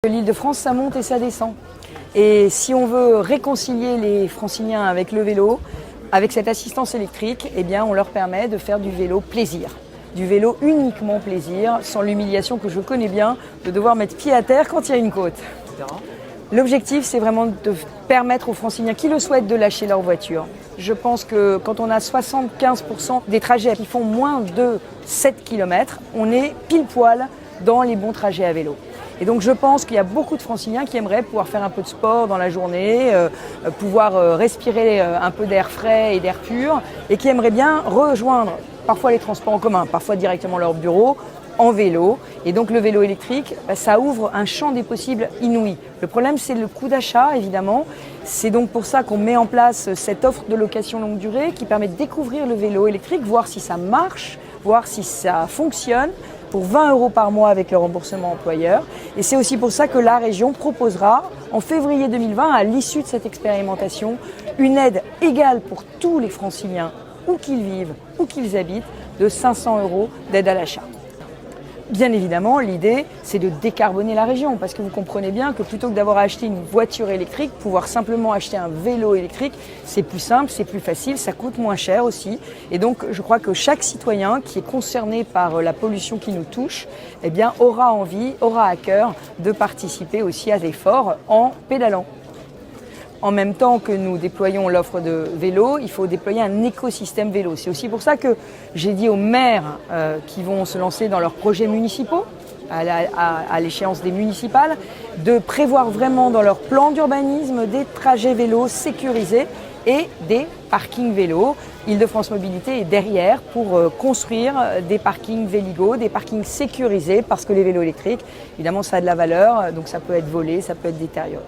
L'Île-de-France, ça monte et ça descend. Et si on veut réconcilier les Franciliens avec le vélo, avec cette assistance électrique, eh bien, on leur permet de faire du vélo plaisir. Du vélo uniquement plaisir, sans l'humiliation que je connais bien, de devoir mettre pied à terre quand il y a une côte. L'objectif, c'est vraiment de permettre aux Franciliens qui le souhaitent de lâcher leur voiture. Je pense que quand on a 75% des trajets qui font moins de 7 km, on est pile poil dans les bons trajets à vélo. Et donc je pense qu'il y a beaucoup de Franciliens qui aimeraient pouvoir faire un peu de sport dans la journée, pouvoir respirer un peu d'air frais et d'air pur, et qui aimeraient bien rejoindre parfois les transports en commun, parfois directement leur bureau, en vélo. Et donc le vélo électrique, ça ouvre un champ des possibles inouï. Le problème, c'est le coût d'achat, évidemment. C'est donc pour ça qu'on met en place cette offre de location longue durée qui permet de découvrir le vélo électrique, voir si ça marche, voir si ça fonctionne, pour 20 € par mois avec le remboursement employeur. Et c'est aussi pour ça que la région proposera en février 2020, à l'issue de cette expérimentation, une aide égale pour tous les Franciliens, où qu'ils vivent, où qu'ils habitent, de 500 € d'aide à l'achat. Bien évidemment, l'idée, c'est de décarboner la région, parce que vous comprenez bien que plutôt que d'avoir à acheter une voiture électrique, pouvoir simplement acheter un vélo électrique, c'est plus simple, c'est plus facile, ça coûte moins cher aussi. Et donc, je crois que chaque citoyen qui est concerné par la pollution qui nous touche, eh bien, aura envie, aura à cœur de participer aussi à l'effort en pédalant. En même temps que nous déployons l'offre de vélo, il faut déployer un écosystème vélo. C'est aussi pour ça que j'ai dit aux maires qui vont se lancer dans leurs projets municipaux, à l'échéance des municipales, de prévoir vraiment dans leur plan d'urbanisme des trajets vélos sécurisés et des parkings vélos. Île-de-France Mobilité est derrière pour construire des parkings Véligo, des parkings sécurisés, parce que les vélos électriques, évidemment, ça a de la valeur, donc ça peut être volé, ça peut être détérioré.